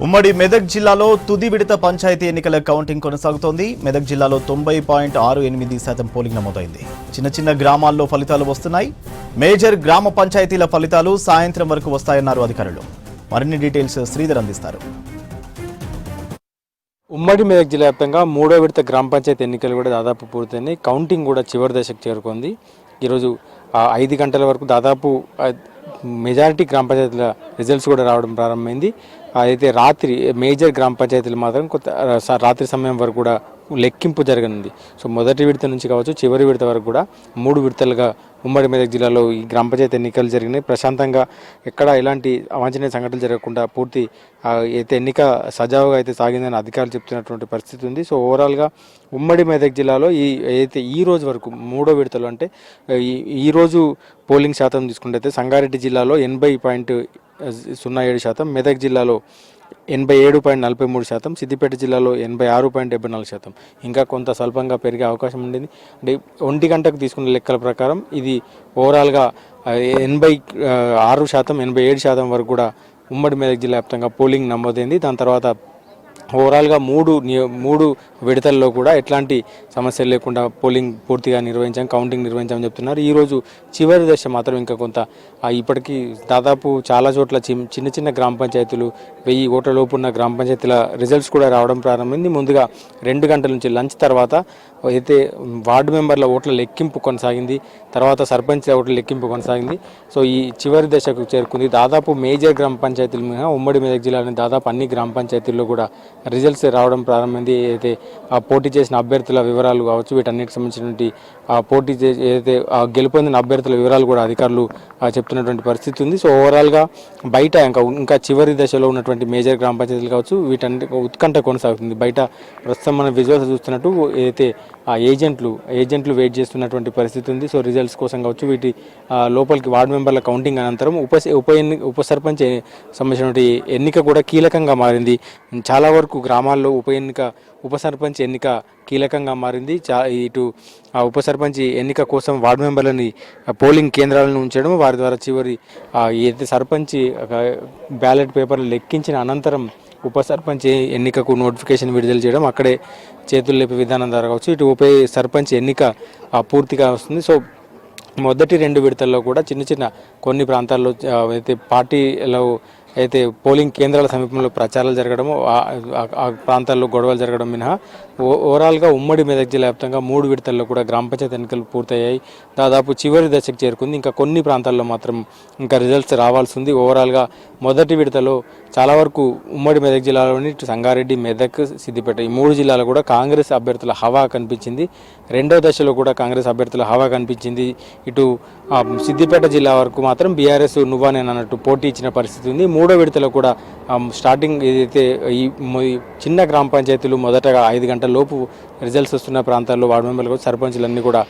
ఉమ్మడి మెదక్ జిల్లాలో తుది విడత పంచాయతీ ఎన్నికల కౌంటింగ్ కొనసాగుతోంది. మెదక్ జిల్లాలో 90.68% పోలింగ్ నమోదైంది. చిన్న గ్రామాల్లో ఫలితాలు వస్తున్నాయి. మేజర్ గ్రామ పంచాయతీల ఫలితాలు సాయంత్రం వరకు వస్తాయన్నారు అధికారులు. మరిన్ని డీటెయిల్స్ శ్రీధర్ అందిస్తారు. ఉమ్మడి మెదక్ జిల్లా వ్యాప్తంగా మూడో విడత గ్రామ పంచాయతీ ఎన్నికలు కూడా దాదాపు పూర్తయింది. కౌంటింగ్ కూడా చివరి దశకు చేరుకుంది. ఈరోజు 5 గంటల వరకు దాదాపు మెజారిటీ గ్రామ పంచాయతీల రిజల్ట్స్ కూడా రావడం ప్రారంభమైంది. అయితే రాత్రి మేజర్ గ్రామ పంచాయతీలు మాత్రం రాత్రి సమయం వరకు కూడా లెక్కింపు జరగనుంది. సో మొదటి విడత నుంచి కావచ్చు చివరి విడత వరకు కూడా 3 విడతలుగా ఉమ్మడి మెదక్ జిల్లాలో ఈ గ్రామ పంచాయతీ ఎన్నికలు జరిగినాయి. ప్రశాంతంగా ఎక్కడ ఎలాంటి అవాంఛనీయ సంఘటనలు జరగకుండా పూర్తి అయితే ఎన్నిక సజావుగా అయితే సాగిందని అధికారులు చెప్తున్నటువంటి పరిస్థితి ఉంది. సో ఓవరాల్గా ఉమ్మడి మెదక్ జిల్లాలో ఈ రోజు వరకు మూడో విడతలు అంటే ఈరోజు పోలింగ్ శాతం తీసుకుంటే సంగారెడ్డి జిల్లాలో 80.07%, మెదక్ జిల్లాలో 87.43%, సిద్దిపేట జిల్లాలో 86.74%. ఇంకా కొంత స్వల్పంగా పెరిగే అవకాశం ఉండింది. అంటే 1 గంటకు తీసుకున్న లెక్కల ప్రకారం ఇది ఓవరాల్గా 86%, 87% వరకు కూడా ఉమ్మడి మెదక్ జిల్లా వ్యాప్తంగా పోలింగ్ నమోదైంది. దాని తర్వాత ఓవరాల్గా మూడు విడతల్లో కూడా ఎట్లాంటి సమస్యలు లేకుండా పోలింగ్ పూర్తిగా కౌంటింగ్ నిర్వహించామని చెప్తున్నారు. ఈరోజు చివరి దశ మాత్రం ఇంకా కొంత ఇప్పటికీ దాదాపు చాలా చోట్ల చిన్న గ్రామ పంచాయతీలు 1000 ఓట్ల లోపు ఉన్న గ్రామ పంచాయతీల రిజల్ట్స్ కూడా రావడం ప్రారంభమైంది. ముందుగా 2 గంటల నుంచి లంచ్ తర్వాత అయితే వార్డు మెంబర్ల ఓట్ల లెక్కింపు కొనసాగింది. తర్వాత సర్పంచ్ ఓట్ల లెక్కింపు కొనసాగింది. సో ఈ చివరి దశకు చేరుకుంది. దాదాపు మేజర్ గ్రామ పంచాయతీలు మినహా ఉమ్మడి మెదక్ జిల్లాలోని దాదాపు అన్ని గ్రామ పంచాయతీల్లో కూడా రిజల్ట్స్ రావడం ప్రారంభమైంది. అయితే పోటీ చేసిన అభ్యర్థుల వివరాలు కావచ్చు, వీటన్నిటికి సంబంధించినటువంటి పోటీ ఏదైతే గెలుపొందిన అభ్యర్థుల వివరాలు కూడా అధికారులు చెప్తున్నటువంటి పరిస్థితి ఉంది. సో ఓవరాల్గా బయట ఇంకా చివరి దశలో ఉన్నటువంటి మేజర్ గ్రామ పంచాయతీలు కావచ్చు, వీటన్నిటి ఉత్కంఠ కొనసాగుతుంది. బయట ప్రస్తుతం మనం విజువల్స్ చూస్తున్నట్టు ఏదైతే ఏజెంట్లు వెయిట్ చేస్తున్నటువంటి పరిస్థితి ఉంది. సో రిజల్ట్స్ కోసం కావచ్చు, వీటి లోపలికి వార్డు మెంబర్ల కౌంటింగ్ అనంతరం ఉప సర్పంచ్ సంబంధించినటువంటి ఎన్నిక కూడా కీలకంగా మారింది. చాలా వరకు గ్రామాల్లో ఉప సర్పంచ్ ఎన్నిక కీలకంగా మారింది. ఇటు ఉప సర్పంచ్ ఎన్నిక కోసం వార్డు మెంబర్లని పోలింగ్ కేంద్రాలను ఉంచడం, వారి ద్వారా చివరి ఏదైతే సర్పంచ్ బ్యాలెట్ పేపర్లు లెక్కించిన అనంతరం ఉప సర్పంచ్ ఎన్నికకు నోటిఫికేషన్ విడుదల చేయడం, అక్కడే చేతులు లేపే విధానం ద్వారా కావచ్చు, ఇటు ఉప సర్పంచ్ ఎన్నిక పూర్తిగా వస్తుంది. సో మొదటి 2 విడతల్లో కూడా చిన్న కొన్ని ప్రాంతాల్లో అయితే పార్టీలో అయితే పోలింగ్ కేంద్రాల సమీపంలో ప్రచారాలు జరగడము, ఆ ప్రాంతాల్లో గొడవలు జరగడం మినహా ఓవరాల్గా ఉమ్మడి మెదక్ జిల్లా వ్యాప్తంగా 3 విడతల్లో కూడా గ్రామ పంచాయతీ ఎన్నికలు పూర్తయ్యాయి. దాదాపు చివరి దశకు చేరుకుంది. ఇంకా కొన్ని ప్రాంతాల్లో మాత్రం ఇంకా రిజల్ట్స్ రావాల్సి ఉంది. ఓవరాల్గా మొదటి విడతలో చాలా వరకు ఉమ్మడి మెదక్ జిల్లాలోని సంగారెడ్డి, మెదక్, సిద్దిపేట ఈ 3 జిల్లాలు కూడా కాంగ్రెస్ అభ్యర్థుల హవా కనిపించింది. రెండో దశలో కూడా కాంగ్రెస్ అభ్యర్థుల హవా కనిపించింది. ఇటు సిద్దిపేట జిల్లా వరకు మాత్రం బీఆర్ఎస్ నువ్వానేనన్నట్టు పోటీ ఇచ్చిన పరిస్థితి ఉంది. మూడో విడతలో కూడా స్టార్టింగ్ ఏదైతే ఈ చిన్న గ్రామ పంచాయతీలు మొదటగా 5 గంటల లోపు రిజల్ట్స్ వస్తున్న ప్రాంతాల్లో వార్డు మెంబర్లు సర్పంచులన్నీ కూడా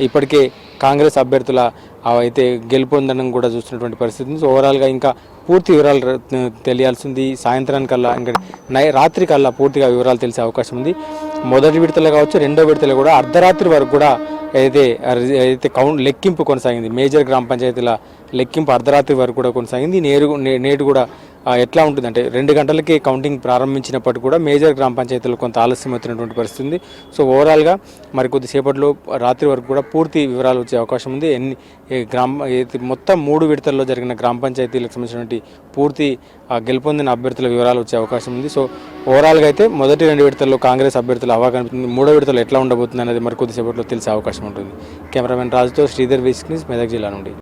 ఇప్పటికే కాంగ్రెస్ అభ్యర్థుల అయితే గెలుపొందడం కూడా చూస్తున్నటువంటి పరిస్థితి ఉంది. సో ఓవరాల్గా ఇంకా పూర్తి వివరాలు తెలియాల్సింది. సాయంత్రానికల్లా ఇంకా రాత్రి కల్లా పూర్తిగా వివరాలు తెలిసే అవకాశం ఉంది. మొదటి విడతలో కావచ్చు, రెండో విడతలో కూడా అర్ధరాత్రి వరకు కూడా అయితే లెక్కింపు కొనసాగింది. మేజర్ గ్రామ పంచాయతీల లెక్కింపు అర్ధరాత్రి వరకు కూడా కొనసాగింది. నేడు కూడా ఎట్లా ఉంటుందంటే 2 గంటలకి కౌంటింగ్ ప్రారంభించినప్పటికీ కూడా మేజర్ గ్రామ పంచాయతీలు కొంత ఆలస్యం అవుతున్నటువంటి పరిస్థితి ఉంది. సో ఓవరాల్గా మరి కొద్దిసేపట్లో రాత్రి వరకు కూడా పూర్తి వివరాలు వచ్చే అవకాశం ఉంది. మొత్తం 3 విడతల్లో జరిగిన గ్రామ పంచాయతీలకు సంబంధించినటువంటి పూర్తి గెలుపొందిన అభ్యర్థుల వివరాలు వచ్చే అవకాశం ఉంది. సో ఓవరాల్గా అయితే మొదటి 2 విడతల్లో కాంగ్రెస్ అభ్యర్థులు హవా కనిపిస్తుంది. మూడో విడతలో ఎట్లా ఉండబోతుంది అనేది మరి కొద్దిసేపట్లో తెలిసే అవకాశం ఉంటుంది. కెమెరామెన్ రాజుతో శ్రీధర్, మెదక్ జిల్లా నుండి.